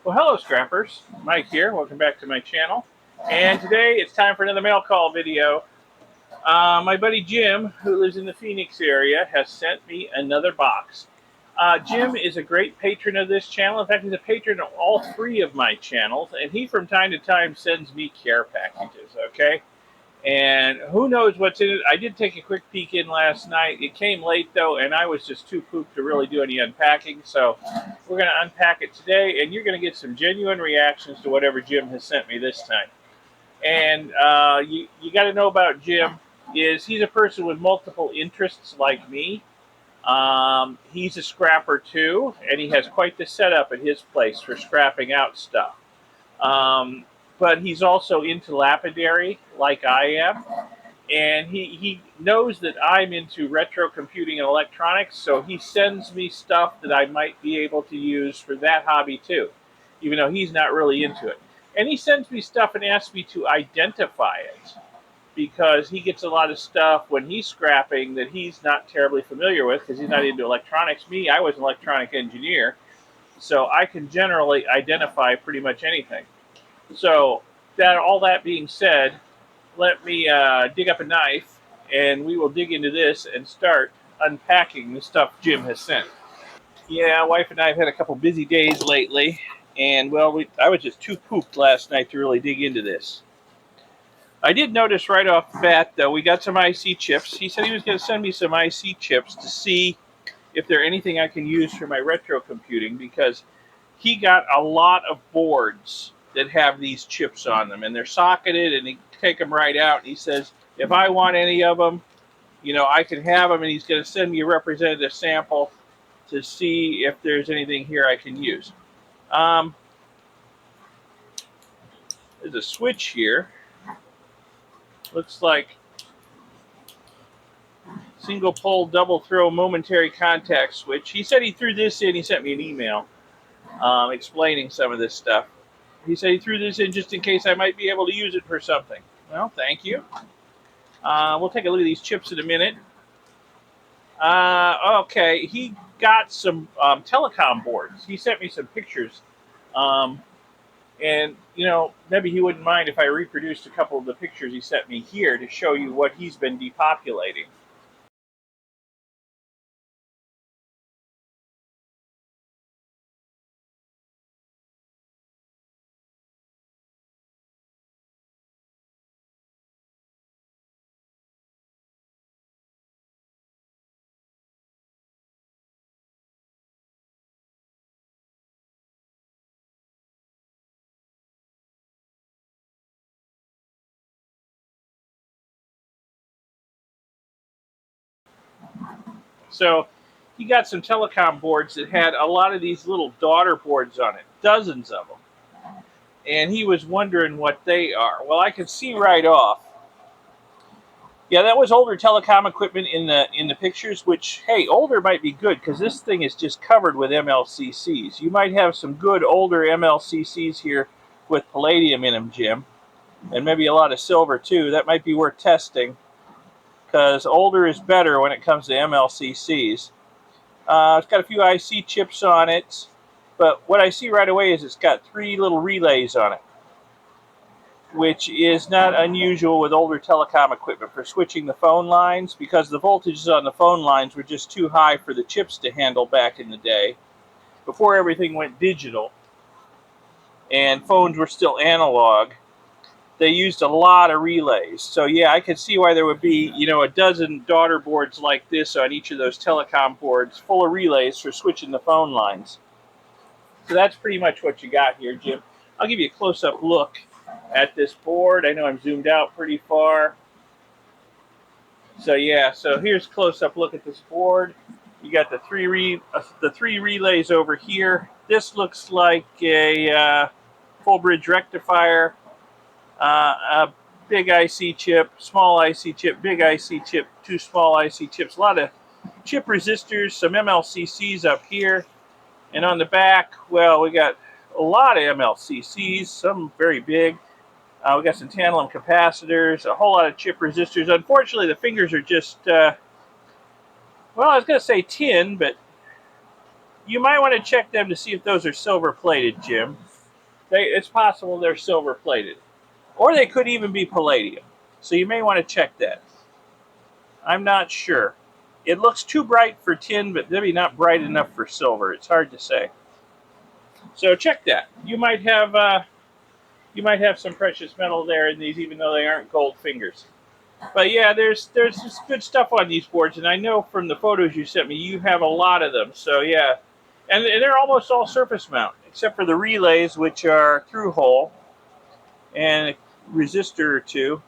Well, hello, Scrappers. Mike here. Welcome back to my channel. And today it's time for another mail call video. My buddy Jim, who lives in the Phoenix area, has sent me another box. Jim is a great patron of this channel. In fact, he's a patron of all three of my channels, and he from time to time sends me care packages, okay? And who knows what's in it. I did take a quick peek in last night. It came late, though, and I was just too pooped to really do any unpacking. So we're going to unpack it today, and you're going to get some genuine reactions to whatever Jim has sent me this time. And you got to know about Jim is he's a person with multiple interests like me. He's a scrapper, too, and he has quite the setup at his place for scrapping out stuff. But he's also into lapidary, like I am, and he knows that I'm into retro computing and electronics, so he sends me stuff that I might be able to use for that hobby too, even though he's not really into it. And he sends me stuff and asks me to identify it because he gets a lot of stuff when he's scrapping that he's not terribly familiar with because he's not into electronics. Me, I was an electronic engineer, so I can generally identify pretty much anything. So, all that being said, let me dig up a knife, and we will dig into this and start unpacking the stuff Jim has sent. Yeah, wife and I have had a couple busy days lately, and well, I was just too pooped last night to really dig into this. I did notice right off the bat, though, we got some IC chips. He said he was going to send me some IC chips to see if they're anything I can use for my retro computing, because he got a lot of boards that have these chips on them, and they're socketed, and he can take them right out. And he says, if I want any of them, I can have them, and he's going to send me a representative sample to see if there's anything here I can use. There's a switch here. Looks like single pole, double throw, momentary contact switch. He said he threw this in. He sent me an email explaining some of this stuff. He said he threw this in just in case I might be able to use it for something. Well, thank you. We'll take a look at these chips in a minute. Okay, he got some Telecom boards. He sent me some pictures. And, maybe he wouldn't mind if I reproduced a couple of the pictures he sent me here to show you what he's been depopulating. So he got some Telecom boards that had a lot of these little daughter boards on it, dozens of them. And he was wondering what they are. Well, I can see right off. Yeah, that was older Telecom equipment in the pictures, which, hey, older might be good because this thing is just covered with MLCCs. You might have some good older MLCCs here with palladium in them, Jim, and maybe a lot of silver too. That might be worth testing because older is better when it comes to MLCCs. It's got a few IC chips on it, but what I see right away is it's got 3 little relays on it, which is not unusual with older telecom equipment for switching the phone lines, because the voltages on the phone lines were just too high for the chips to handle back in the day, before everything went digital and phones were still analog. They used a lot of relays. So yeah, I could see why there would be, a dozen daughter boards like this on each of those telecom boards full of relays for switching the phone lines. So that's pretty much what you got here, Jim. I'll give you a close-up look at this board. I know I'm zoomed out pretty far. So yeah, so here's a close-up look at this board. You got the three relays over here. This looks like a full bridge rectifier, a big IC chip, small IC chip, big IC chip, 2 small IC chips, a lot of chip resistors, some MLCCs up here. And on the back, well, we got a lot of MLCCs, some very big. We got some tantalum capacitors, a whole lot of chip resistors. Unfortunately, the fingers are just, well, I was going to say tin, but you might want to check them to see if those are silver plated, Jim. It's possible they're silver plated, or they could even be palladium. So you may want to check that. I'm not sure. It looks too bright for tin, but maybe not bright enough for silver. It's hard to say. So check that. You might have some precious metal there in these, even though they aren't gold fingers. But yeah, there's just good stuff on these boards, and I know from the photos you sent me, you have a lot of them. So yeah, and they're almost all surface mount, except for the relays, which are through hole, and a resistor or two.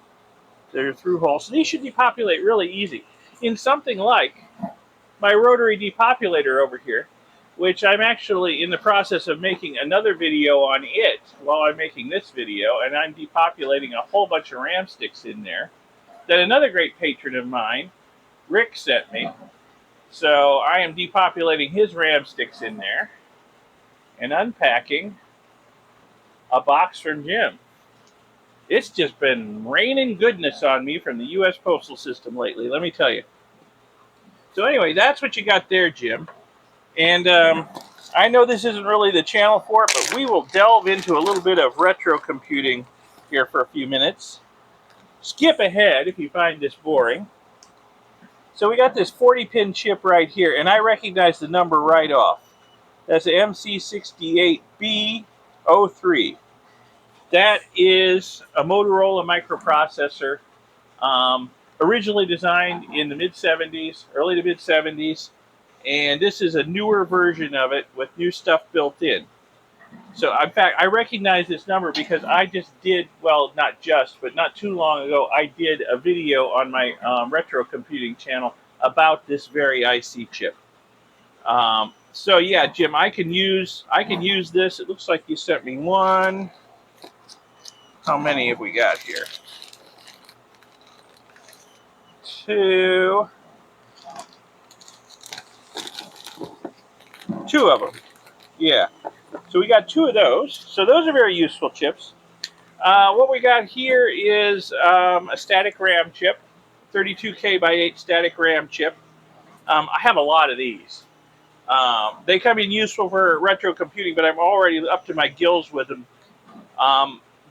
They're through hole, so these should depopulate really easy. In something like my rotary depopulator over here, which I'm actually in the process of making another video on it while I'm making this video, and I'm depopulating a whole bunch of RAM sticks in there that another great patron of mine, Rick, sent me. So I am depopulating his RAM sticks in there and unpacking a box from Jim. It's just been raining goodness on me from the U.S. Postal System lately, let me tell you. So anyway, that's what you got there, Jim. And I know this isn't really the channel for it, but we will delve into a little bit of retro computing here for a few minutes. Skip ahead if you find this boring. So we got this 40-pin chip right here, and I recognize the number right off. That's the MC68B03. That is a Motorola microprocessor, originally designed in the mid-70s, early to mid-70s, and this is a newer version of it with new stuff built in. So, in fact, I recognize this number because I just did, well, not just, but not too long ago, I did a video on my retro computing channel about this very IC chip. So yeah, Jim, I can use this. It looks like you sent me one. How many have we got here? Two of them. Yeah. So we got two of those. So those are very useful chips. What we got here is a static RAM chip, 32K by 8 static RAM chip. I have a lot of these. They come in useful for retro computing, but I'm already up to my gills with them.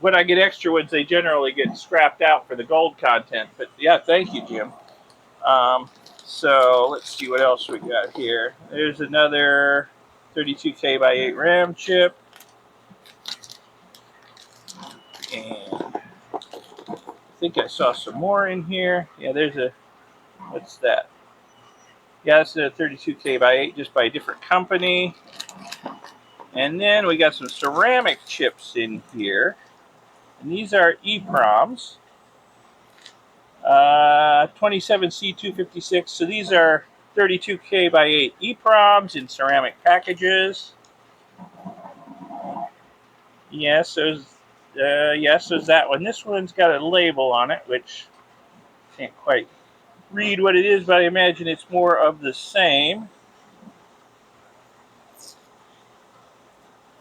When I get extra ones, they generally get scrapped out for the gold content. But yeah, thank you, Jim. So let's see what else we got here. There's another 32K by 8 RAM chip. And I think I saw some more in here. Yeah, there's a, what's that? Yeah, that's a 32K by 8, just by a different company. And then we got some ceramic chips in here. And these are EEPROMs. 27C256. So these are 32K by 8 EEPROMs in ceramic packages. Yes, there's that one. This one's got a label on it, which I can't quite read what it is, but I imagine it's more of the same.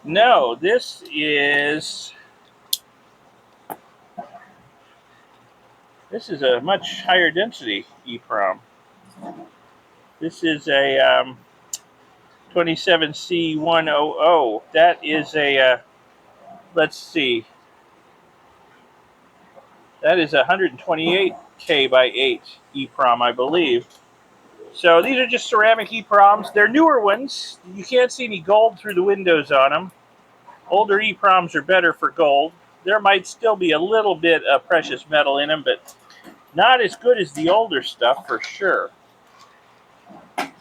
No, this is a much higher density EEPROM. This is a 27C100. That is a let's see. That is 128K by 8 EEPROM, I believe. So these are just ceramic EEPROMs. They're newer ones. You can't see any gold through the windows on them. Older EEPROMs are better for gold. There might still be a little bit of precious metal in them, but not as good as the older stuff for sure. Let's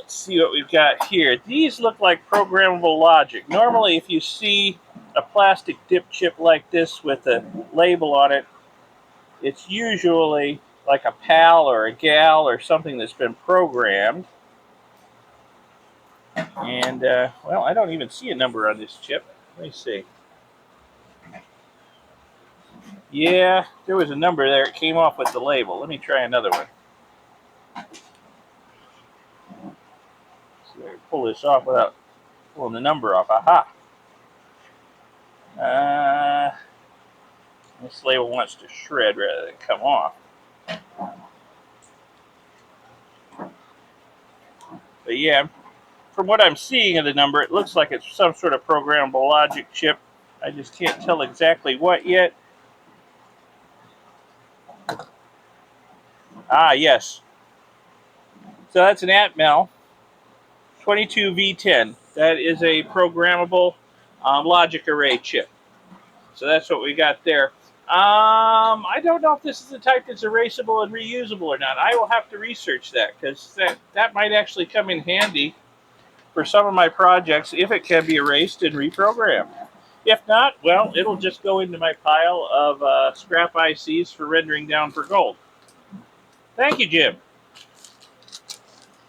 see what we've got here. These look like programmable logic. Normally, if you see a plastic dip chip like this with a label on it, it's usually like a PAL or a GAL or something that's been programmed. And, well, I don't even see a number on this chip. Let me see. Yeah, there was a number there. It came off with the label. Let me try another one. So I pull this off without pulling the number off. Aha! This label wants to shred rather than come off. But yeah, from what I'm seeing of the number, it looks like it's some sort of programmable logic chip. I just can't tell exactly what yet. Ah, yes. So that's an Atmel 22V10. That is a programmable logic array chip. So that's what we got there. I don't know if this is the type that's erasable and reusable or not. I will have to research that, because that might actually come in handy for some of my projects if it can be erased and reprogrammed. If not, well, it'll just go into my pile of scrap ICs for rendering down for gold. Thank you, Jim.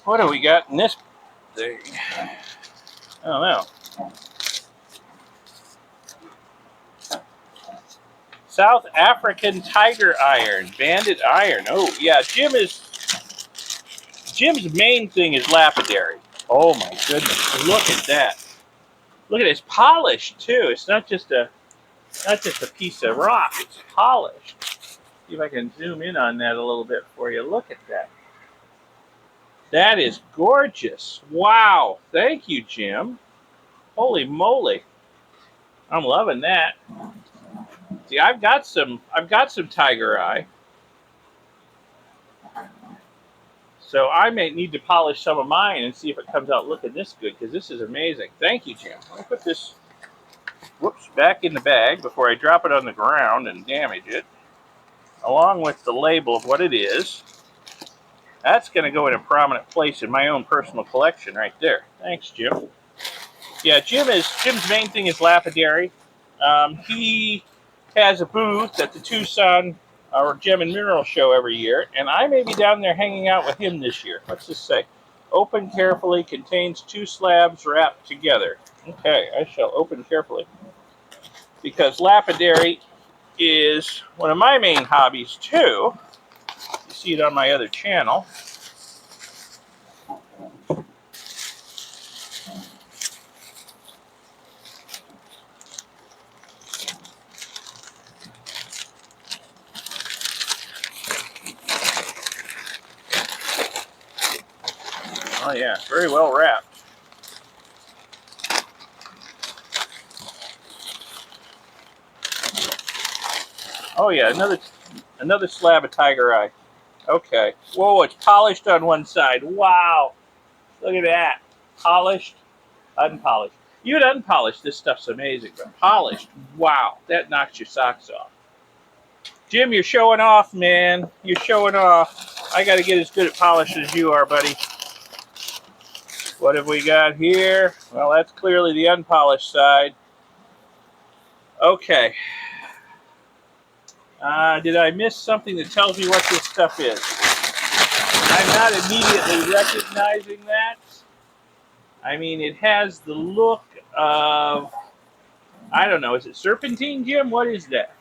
What do we got in this thing? I don't know. South African tiger iron, banded iron. Oh, yeah, Jim's main thing is lapidary. Oh my goodness, look at that. Look at it, it's polished too. It's not just a piece of rock, it's polished. See if I can zoom in on that a little bit for you. Look at that. That is gorgeous. Wow. Thank you, Jim. Holy moly. I'm loving that. See, I've got some tiger eye. So I may need to polish some of mine and see if it comes out looking this good, because this is amazing. Thank you, Jim. Let me put this, back in the bag before I drop it on the ground and damage it, along with the label of what it is. That's going to go in a prominent place in my own personal collection right there. Thanks, Jim. Yeah, Jim's main thing is lapidary. He has a booth at the Tucson Gem and Mineral Show every year, and I may be down there hanging out with him this year. What's this say? Open carefully, contains 2 slabs wrapped together. Okay, I shall open carefully, because lapidary is one of my main hobbies too. You see it on my other channel. Oh yeah, very well wrapped. Oh yeah, another slab of tiger eye. Okay. Whoa, it's polished on one side. Wow. Look at that. Polished, unpolished. Even unpolished, this stuff's amazing, but polished, wow, that knocks your socks off. Jim, you're showing off, man. You're showing off. I got to get as good at polish as you are, buddy. What have we got here? Well, that's clearly the unpolished side. Okay. Did I miss something that tells me what this stuff is? I'm not immediately recognizing that. I mean, it has the look of, I don't know, is it serpentine, Jim? What is that?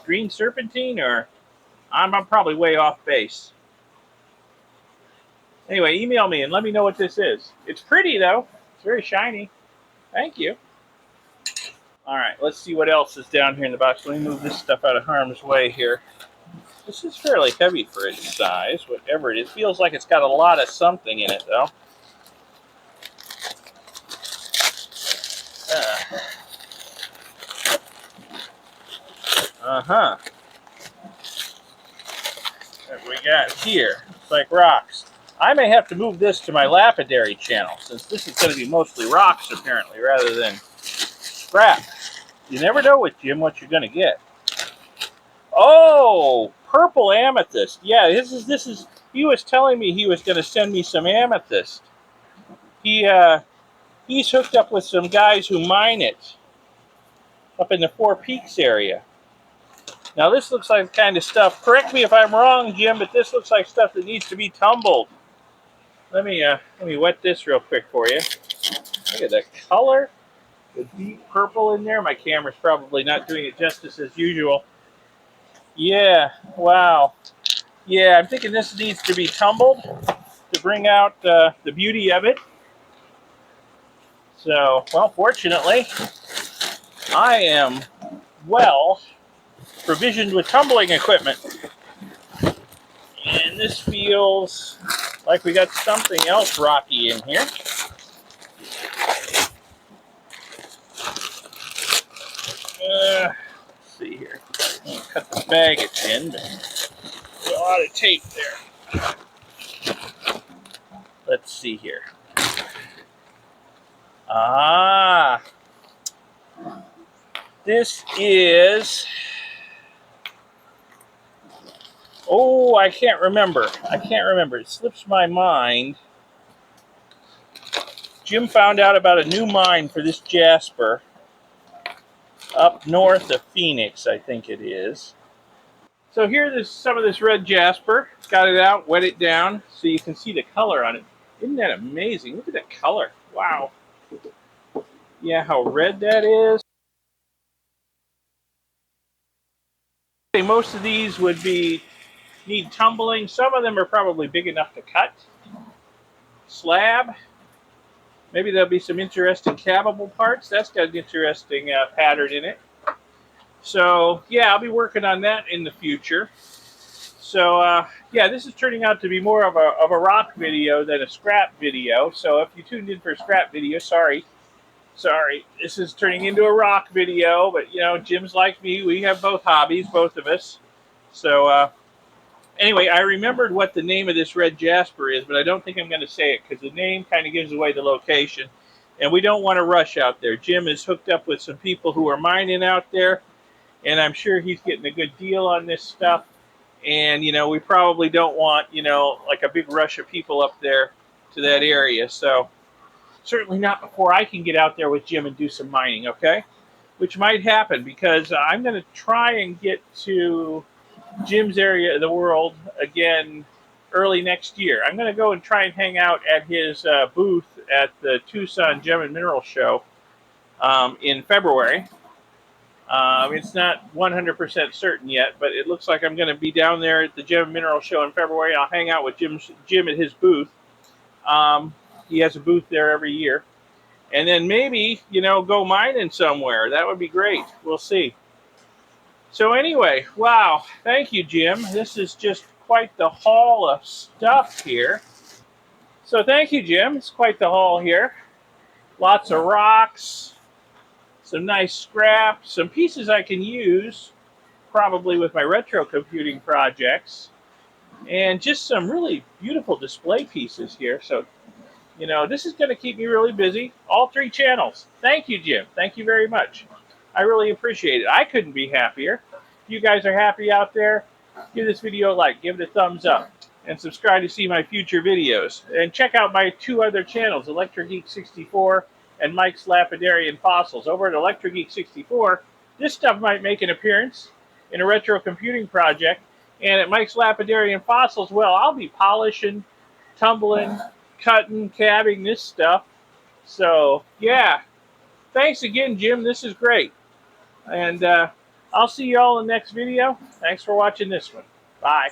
Green serpentine, or I'm probably way off base. Anyway, email me and let me know what this is. It's pretty, though. It's very shiny. Thank you. All right, let's see what else is down here in the box. Let me move this stuff out of harm's way here. This is fairly heavy for its size, whatever it is. Feels like it's got a lot of something in it, though. Uh-huh. What we got here? It's like rocks. I may have to move this to my lapidary channel, since this is going to be mostly rocks, apparently, rather than scrap. You never know with Jim what you're going to get. Oh, purple amethyst. Yeah, this is. He was telling me he was going to send me some amethyst. He's hooked up with some guys who mine it up in the Four Peaks area. Now this looks like the kind of stuff. Correct me if I'm wrong, Jim, but this looks like stuff that needs to be tumbled. Let me wet this real quick for you. Look at the color, the deep purple in there. My camera's probably not doing it justice as usual. Yeah, wow. Yeah, I'm thinking this needs to be tumbled to bring out the beauty of it. So, well, fortunately, I am well provisioned with tumbling equipment. And this feels like we got something else rocky in here. Let's see here. I'll cut the bag it's in, but there's a lot of tape there. Let's see here. Ah, this is, oh, I can't remember. It slips my mind. Jim found out about a new mine for this jasper up north of Phoenix, I think it is. So here's some of this red jasper. Got it out, wet it down, so you can see the color on it. Isn't that amazing? Look at that color. Wow. Yeah, how red that is. Most of these would need tumbling. Some of them are probably big enough to cut. Slab. Maybe there'll be some interesting cabbable parts. That's got an interesting pattern in it. So yeah, I'll be working on that in the future. So yeah, this is turning out to be more of a rock video than a scrap video. So if you tuned in for a scrap video, sorry. This is turning into a rock video, but you know, Jim's like me. We have both hobbies, both of us. So anyway, I remembered what the name of this red jasper is, but I don't think I'm going to say it because the name kind of gives away the location. And we don't want to rush out there. Jim is hooked up with some people who are mining out there, and I'm sure he's getting a good deal on this stuff. And, you know, we probably don't want, you know, like a big rush of people up there to that area. So certainly not before I can get out there with Jim and do some mining, okay? Which might happen because I'm going to try and get to Jim's area of the world again early next year. I'm going to go and try and hang out at his booth at the Tucson Gem and Mineral Show in February. It's not 100% certain yet, but it looks like I'm going to be down there at the Gem and Mineral Show in February. I'll hang out with Jim at his booth. He has a booth there every year. And then maybe, you know, go mining somewhere. That would be great. We'll see. So anyway, wow. Thank you, Jim. This is just quite the haul of stuff here. So thank you, Jim. It's quite the haul here. Lots of rocks, some nice scrap, some pieces I can use probably with my retro computing projects, and just some really beautiful display pieces here. So, you know, this is going to keep me really busy. All 3 channels. Thank you, Jim. Thank you very much. I really appreciate it. I couldn't be happier. If you guys are happy out there, give this video a like, give it a thumbs up, and subscribe to see my future videos. And check out my 2 other channels, ElectroGeek64 and Mike's Lapidary and Fossils. Over at ElectroGeek64, this stuff might make an appearance in a retro computing project. And at Mike's Lapidary and Fossils, well, I'll be polishing, tumbling, cutting, cabbing this stuff. So, yeah. Thanks again, Jim. This is great. And I'll see you all in the next video. Thanks for watching this one. Bye.